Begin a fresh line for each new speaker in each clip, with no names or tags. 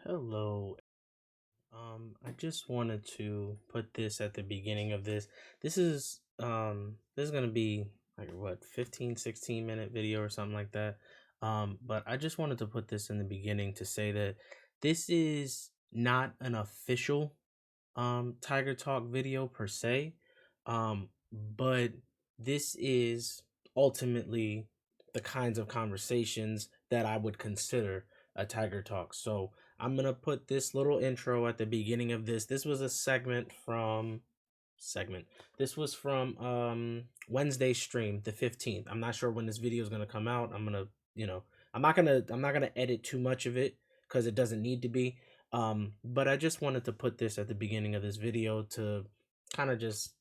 Hello. I just wanted to put this at the beginning of this. This is gonna be like what 15-16 minute video or something like that. But I just wanted to put this in the beginning to say that this is not an official Tiger Talk video per se. But this is ultimately the kinds of conversations that I would consider a Tiger Talk. So I'm gonna put this little intro at the beginning of this. This was a segment. This was from Wednesday stream, the 15th. I'm not sure when this video is gonna come out. I'm gonna, I'm not gonna edit too much of it because it doesn't need to be. But I just wanted to put this at the beginning of this video to kind of just,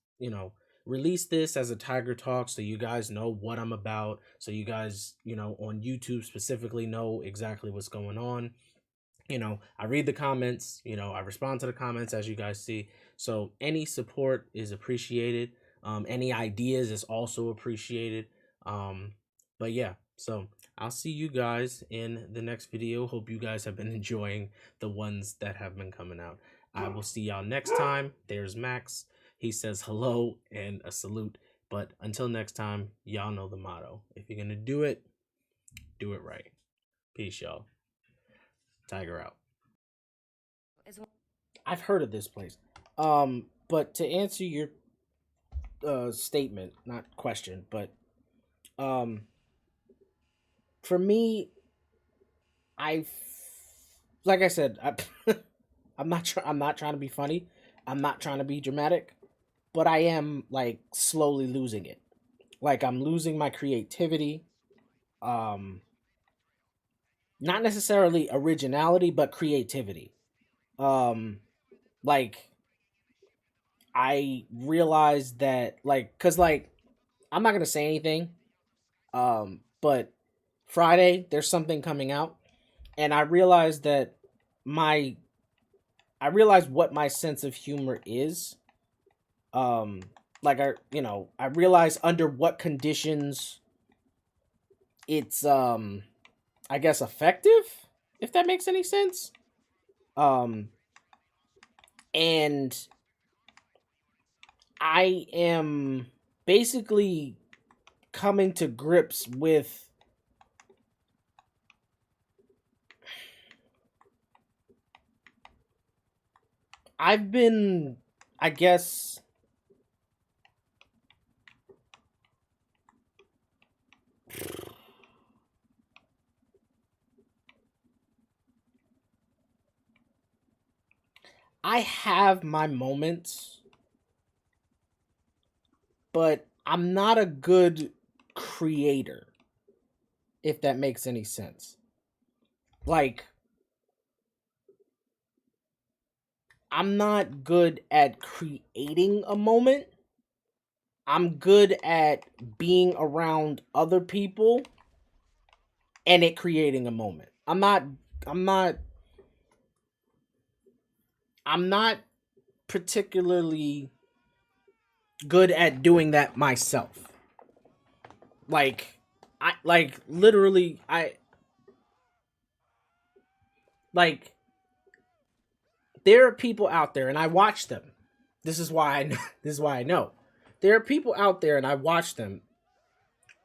release this as a Tiger Talk so you guys know what I'm about. So you guys, on YouTube specifically know exactly what's going on. I read the comments, I respond to the comments as you guys see. So any support is appreciated. Any ideas is also appreciated. But yeah, so I'll see you guys in the next video. Hope you guys have been enjoying the ones that have been coming out. I will see y'all next time. There's Max. He says hello and a salute. But until next time, y'all know the motto. If you're going to do it right. Peace, y'all. Tiger out. I've heard of this place. But to answer your statement, not question, but um, for me, I like I said, I'm not trying to be funny. I'm not trying to be dramatic, but I am like slowly losing it. Like I'm losing my creativity. Um, Not necessarily originality, but creativity. Um, like I realized that cuz I'm not going to say anything. But Friday there's something coming out and my I realized what my sense of humor is. Um I realize under what conditions it's I guess effective, if that makes any sense. Um and I am basically coming to grips with I've been, I guess, I have my moments, but I'm not a good creator, if that makes any sense. Like, I'm not good at creating a moment. I'm good at being around other people and it creating a moment. I'm not I'm not particularly good at doing that myself. Like I like literally I like there are people out there and I watch them. This is why I know, this is why I know. There are people out there and I watch them.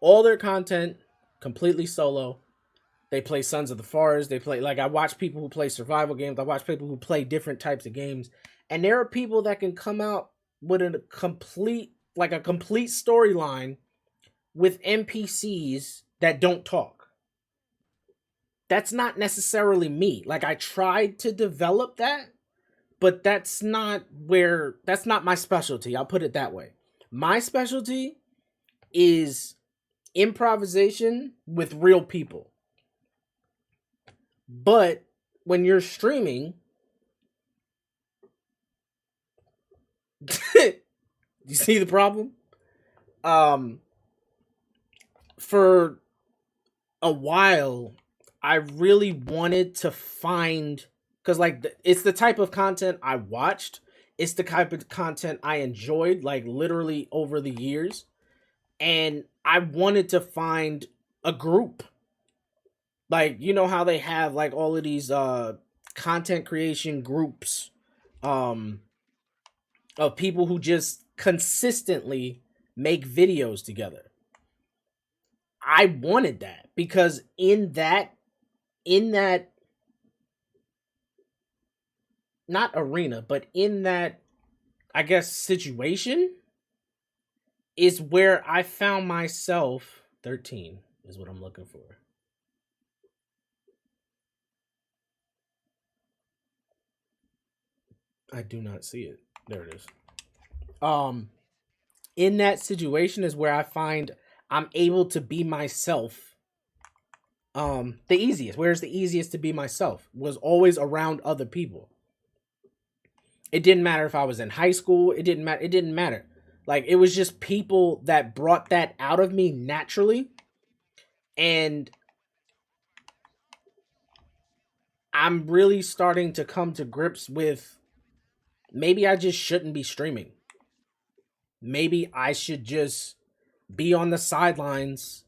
All their content completely solo. They play Sons of the Forest. They play I watch people who play survival games. I watch people who play different types of games. And there are people that can come out with a complete storyline with NPCs that don't talk. That's not necessarily me. Like I tried to develop that, but that's not my specialty. I'll put it that way. My specialty is improvisation with real people. But when you're streaming, you see the problem? Um for a while I really wanted to find cuz it's the type of content I watched. It's the type of content I enjoyed literally over the years and I wanted to find a group. Like you know how they have all of these content creation groups um of people who just consistently make videos together. I wanted that because in that not arena, but in that, I guess, situation is where I found myself. 13 is what I'm looking for. I do not see it. There it is. Um in that situation is where I find I'm able to be myself. The easiest. Where's the easiest to be myself? Was always around other people. It didn't matter if I was in high school. It didn't matter. Like, it was just people that brought that out of me naturally. And I'm really starting to come to grips with, maybe I just shouldn't be streaming. Maybe I should just be on the sidelines,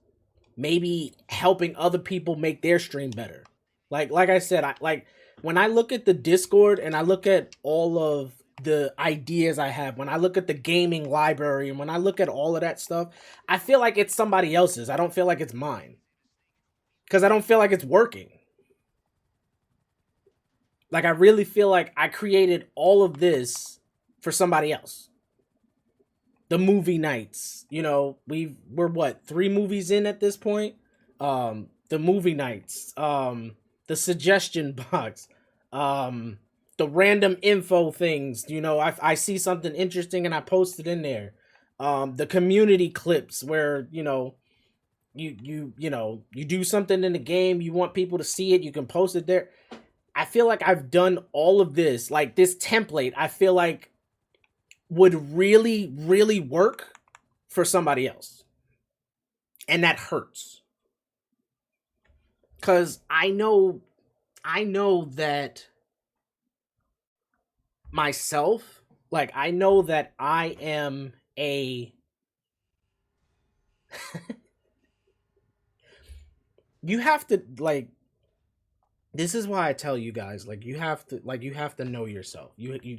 maybe helping other people make their stream better. Like I said, I like when I look at the Discord and I look at all of the ideas I have, when I look at the gaming library and when I look at all of that stuff, I feel like it's somebody else's. I don't feel like it's mine because I don't feel like it's working. Like, I really feel like I created all of this for somebody else. The movie nights, we're what, 3 movies in at this point. The movie nights, the suggestion box, um the random info things. I see something interesting and I post it in there. The community clips where, you do something in the game, you want people to see it, you can post it there. I feel like I've done all of this, like this template, I feel like would really, really work for somebody else. And that hurts. Cause I know that myself, like, I know that I am a you have to, like, this is why I tell you guys, like, you have to know yourself. You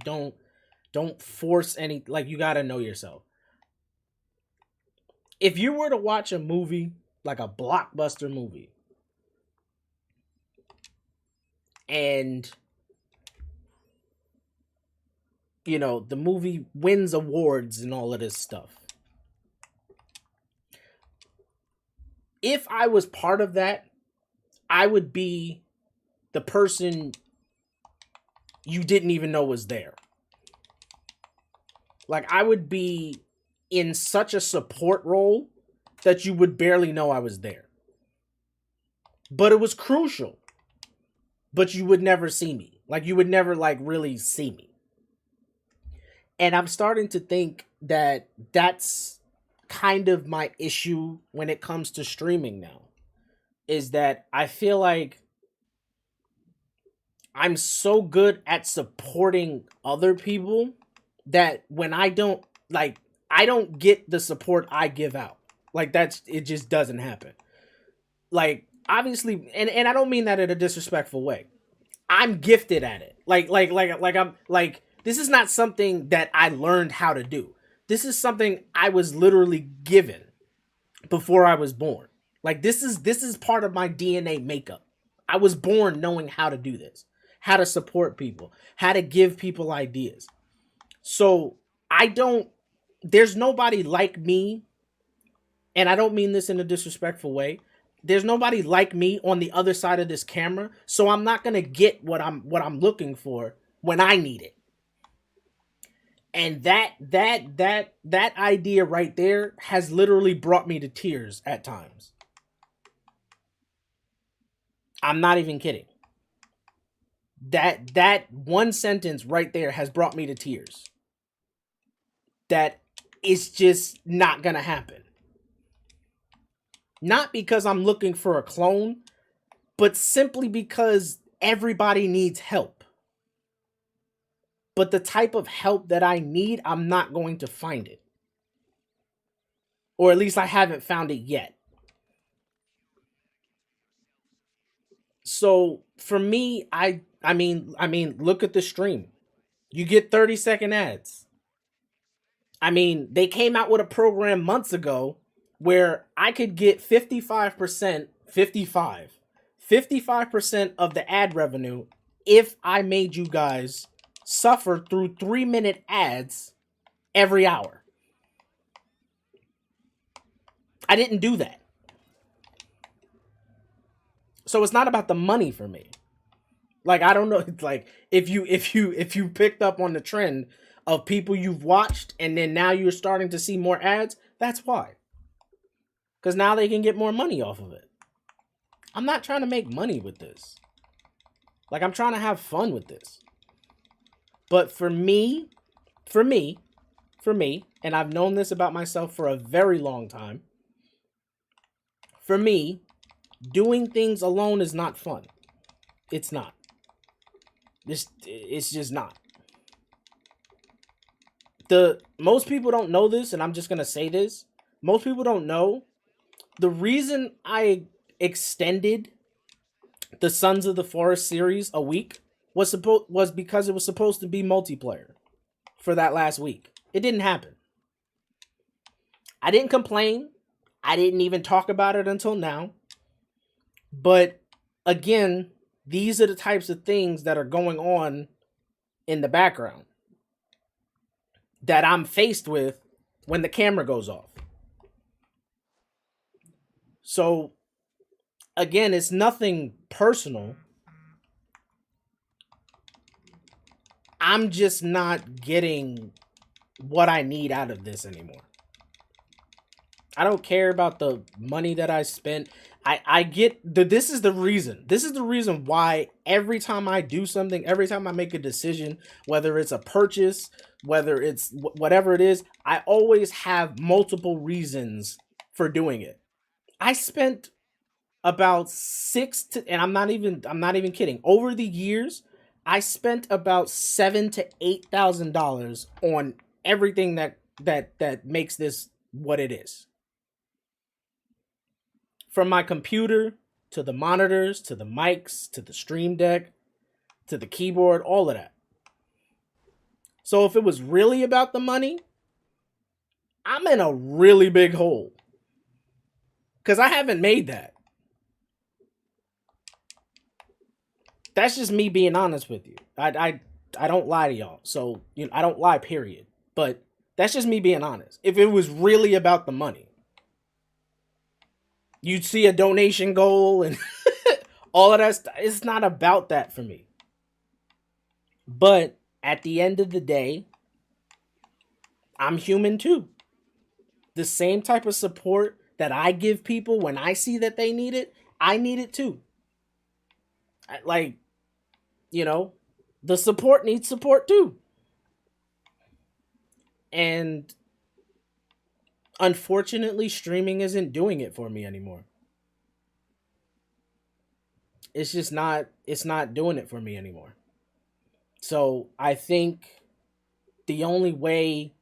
don't force any, like, you got to know yourself. If you were to watch a movie, like a blockbuster movie, and the movie wins awards and all of this stuff, if I was part of that, I would be the person you didn't even know was there. Like, I would be in such a support role that you would barely know I was there. But it was crucial. But you would never see me. Like, you would never, like, really see me. And I'm starting to think that that's kind of my issue when it comes to streaming now. Is that I feel like I'm so good at supporting other people that when I don't get the support I give out. Like, it just doesn't happen. Like, obviously, and I don't mean that in a disrespectful way. I'm gifted at it. Like I'm like, this is not something that I learned how to do. This is something I was literally given before I was born. Like, this is part of my DNA makeup. I was born knowing how to do this, how to support people, how to give people ideas. So I don't, there's nobody like me, and I don't mean this in a disrespectful way. There's nobody like me on the other side of this camera, so I'm not gonna get what I'm looking for when I need it. And that idea right there has literally brought me to tears at times. I'm not even kidding. That one sentence right there has brought me to tears. That is just not gonna happen. Not because I'm looking for a clone, but simply because everybody needs help. But the type of help that I need, I'm not going to find it. Or at least I haven't found it yet. So for me, Look at the stream. You get 30-second ads. I mean, they came out with a program months ago where I could get 55%, 55% of the ad revenue if I made you guys suffer through 3-minute ads every hour. I didn't do that. So it's not about the money for me. Like, I don't know, it's like if you picked up on the trend of people you've watched and then now you're starting to see more ads, that's why. Cuz now they can get more money off of it. I'm not trying to make money with this. Like, I'm trying to have fun with this. But for me, and I've known this about myself for a very long time, for me, doing things alone is not fun. It's not. It's just not. Most people don't know this, and I'm just gonna say this. Most people don't know the reason I extended the Sons of the Forest series a week was because it was supposed to be multiplayer for that last week. It didn't happen. I didn't complain. I didn't even talk about it until now. But again, these are the types of things that are going on in the background that I'm faced with when the camera goes off. So again, it's nothing personal. I'm just not getting what I need out of this anymore. I don't care about the money that I spent. I get this is the reason. This is the reason why every time I do something, every time I make a decision, whether it's a purchase, whether it's whatever it is, I always have multiple reasons for doing it. I spent about and I'm not even kidding. Over the years, I spent about $7,000 to $8,000 on everything that makes this what it is. From my computer to the monitors to the mics to the Stream Deck to the keyboard, all of that. So if it was really about the money, I'm in a really big hole. Because I haven't made that. That's just me being honest with you. I don't lie to y'all. So, I don't lie, period. But that's just me being honest. If it was really about the money, you'd see a donation goal and all of that stuff. It's not about that for me. But at the end of the day, I'm human too. The same type of support that I give people when I see that they need it, I need it too. The support needs support too. And unfortunately, streaming isn't doing it for me anymore. It's not doing it for me anymore. So I think the only way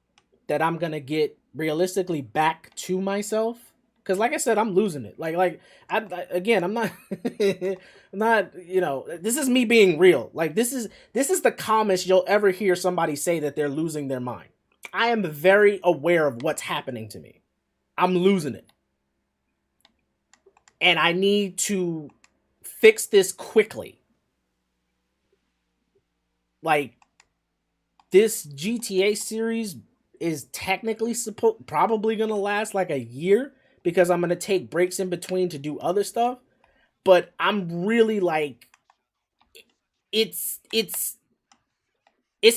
that I'm going to get realistically back to myself, because like I said, I'm losing it. I'm not, I'm not, this is me being real. Like this is the calmest you'll ever hear somebody say that they're losing their mind. I am very aware of what's happening to me. I'm losing it. And I need to fix this quickly. Like, this GTA series is technically probably going to last like a year because I'm going to take breaks in between to do other stuff. But I'm really like, it's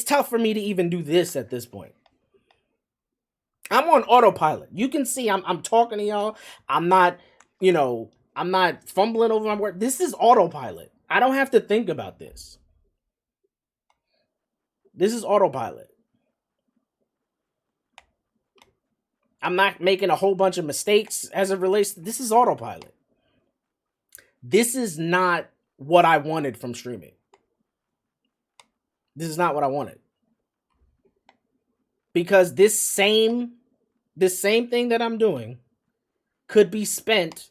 tough for me to even do this at this point. I'm on autopilot. You can see I'm talking to y'all. I'm not fumbling over my word. This is autopilot. I don't have to think about this. This is autopilot. I'm not making a whole bunch of mistakes as it relates to this is autopilot. This is not what I wanted from streaming. This is not what I wanted. Because this same thing that I'm doing could be spent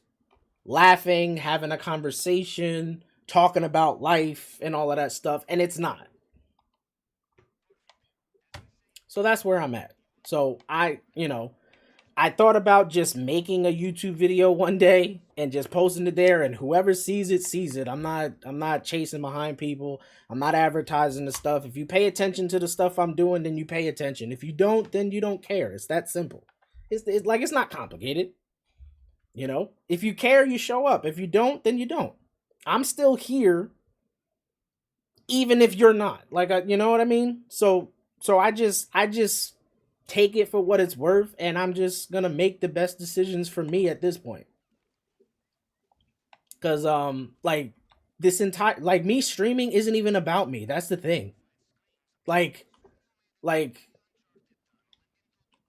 laughing, having a conversation, talking about life and all of that stuff, and it's not. So that's where I'm at. So I thought about just making a YouTube video one day and just posting it there, and whoever sees it sees it. I'm not chasing behind people. I'm not advertising the stuff. If you pay attention to the stuff I'm doing, then you pay attention. If you don't, then you don't care. It's that simple. It's like, it's not complicated. If you care, you show up. If you don't, then you don't. I'm still here, even if you're not. Like, you know what I mean? So I just take it for what it's worth, and I'm just gonna make the best decisions for me at this point. Cause like, this entire, like, me streaming isn't even about me. That's the thing. Like like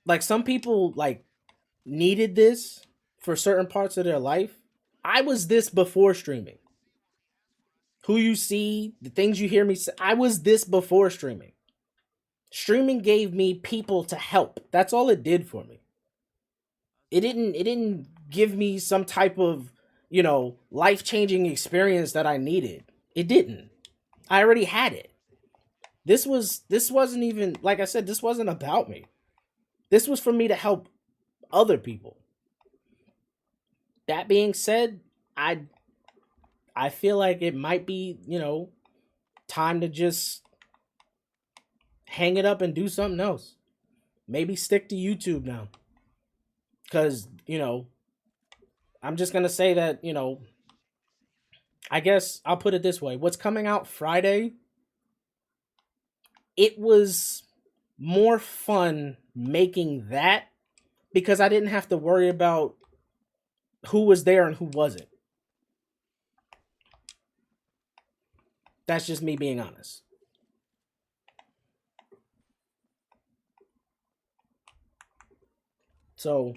like some people like needed this for certain parts of their life. I was this before streaming. Who you see, the things you hear me say, I was this before streaming. Streaming gave me people to help. That's all it did for me. It didn't give me some type of, life-changing experience that I needed. It didn't. I already had it. This wasn't even, like I said, this wasn't about me. This was for me to help other people. That being said, I I feel like it might be, time to just hang it up and do something else. Maybe stick to YouTube now. Cuz, I'm just going to say that, I guess I'll put it this way. What's coming out Friday, it was more fun making that because I didn't have to worry about who was there and who wasn't. That's just me being honest. So,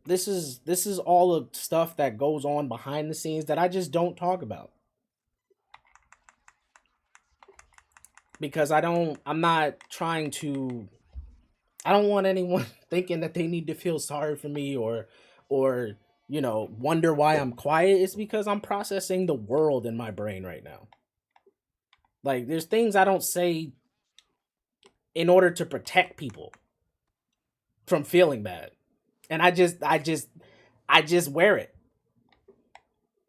this is all the stuff that goes on behind the scenes that I just don't talk about because I'm not trying to, I don't want anyone thinking that they need to feel sorry for me or wonder why I'm quiet. It's because I'm processing the world in my brain right now. Like, there's things I don't say in order to protect people from feeling bad. And I just wear it.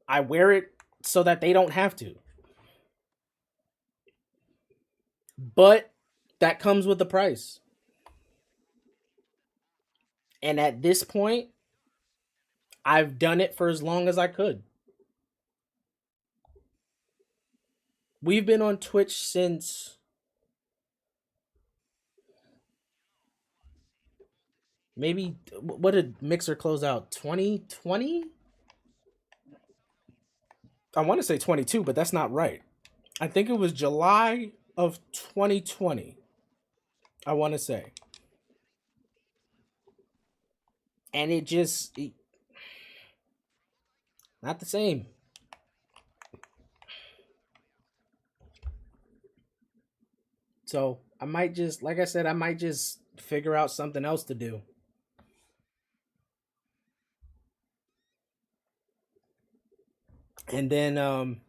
I wear it so that they don't have to. But that comes with a price. And at this point, I've done it for as long as I could. We've been on Twitch since, maybe, what did Mixer close out? 2020? I want to say 22, but that's not right. I think it was July of 2020. I want to say. And not the same. So, I might just, like I said, I might just figure out something else to do. And then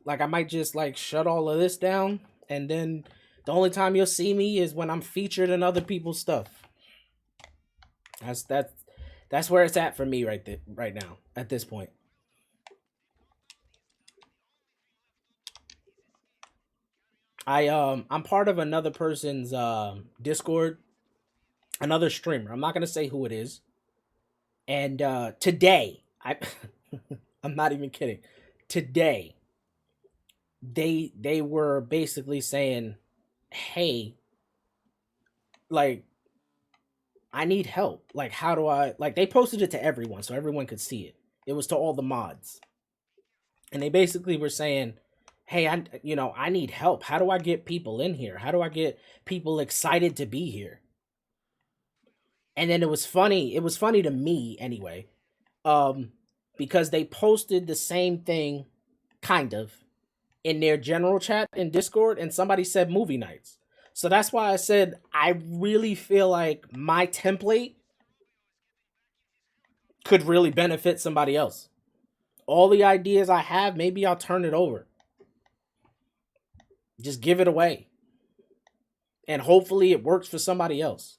like, I might just like shut all of this down, and then the only time you'll see me is when I'm featured in other people's stuff. That's where it's at for me right now at this point. I'm part of another person's Discord, another streamer. I'm not going to say who it is. And today, I'm not even kidding. Today, they were basically saying, "Hey, like, I need help. Like, how do I, like," they posted it to everyone so everyone could see it. It was to all the mods. And they basically were saying, "Hey, I need help. How do I get people in here? How do I get people excited to be here?" And then it was funny. It was funny to me anyway. Um because they posted the same thing, kind of, in their general chat in Discord, and somebody said movie nights. So that's why I said I really feel like my template could really benefit somebody else. All the ideas I have, maybe I'll turn it over. Just give it away. And hopefully it works for somebody else.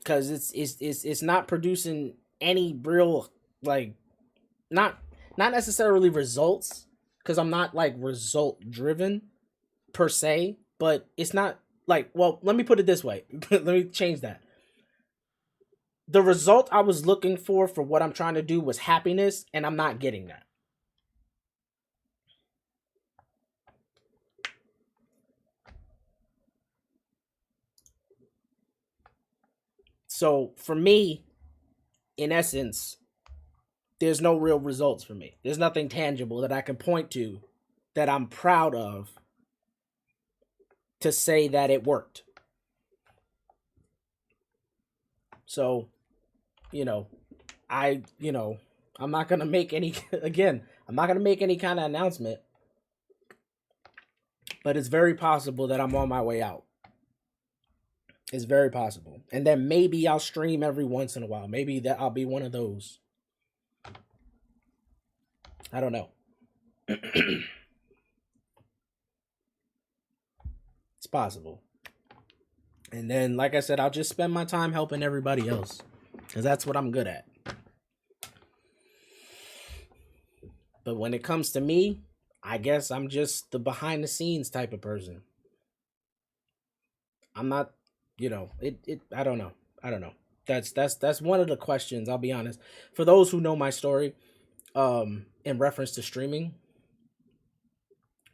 Cause it's not producing any real, like, not not necessarily results, because I'm not like result driven per se, but it's not like, well, let me put it this way. Let me change that. The result I was looking for what I'm trying to do was happiness, and I'm not getting that. So for me, in essence, there's no real results for me. There's nothing tangible that I can point to that I'm proud of to say that it worked. So, you know, I'm not going to make any, again, I'm not going to make any kind of announcement, but it's very possible that I'm on my way out. It's very possible. And then maybe I'll stream every once in a while. Maybe that I'll be one of those. I don't know. It's possible. And then, like I said, I'll just spend my time helping everybody else, because that's what I'm good at. But when it comes to me, I guess I'm just the behind the scenes type of person. I'm not, I don't know. I don't know. That's one of the questions, I'll be honest. For those who know my story, in reference to streaming,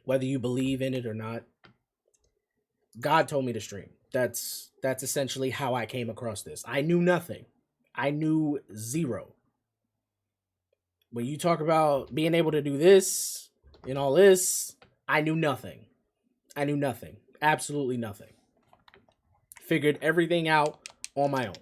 whether you believe in it or not, God told me to stream. That's essentially how I came across this. I knew nothing. I knew zero. When you talk about being able to do this and all this, I knew nothing. I knew nothing. Absolutely nothing. Figured everything out on my own.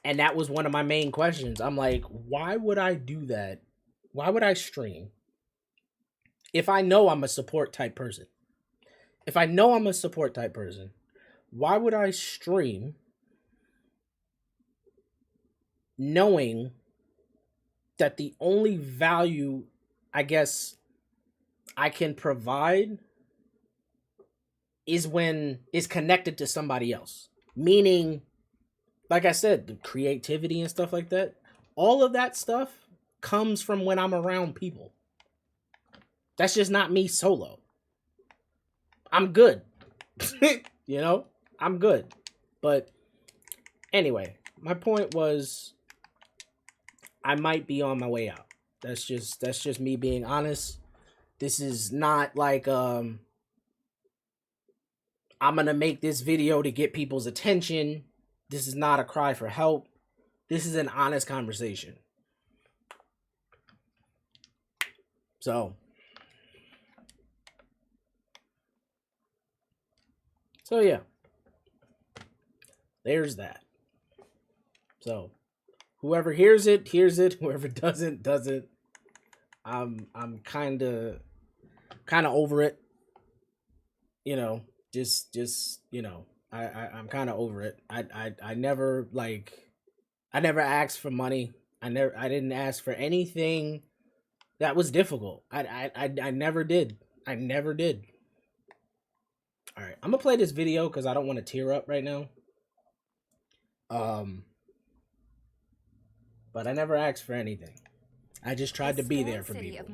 And that was one of my main questions. I'm like, why would I do that? Why would I stream if I know I'm a support type person? If I know I'm a support type person, why would I stream knowing that the only value, I guess, I can provide is connected to somebody else? Meaning, like I said, the creativity and stuff like that, all of that stuff comes from when I'm around people. That's just not me solo. I'm good. I'm good. But anyway, my point was, I might be on my way out. That's just me being honest. This is not like I'm gonna make this video to get people's attention. This is not a cry for help. This is an honest conversation. So yeah. There's that. So whoever hears it, hears it. Whoever doesn't, doesn't. I'm kinda over it. I'm kinda over it. I never asked for money. I didn't ask for anything that was difficult. I never did. I never did. All right, I'm gonna play this video because I don't want to tear up right now. But I never asked for anything. I just tried to be there for people.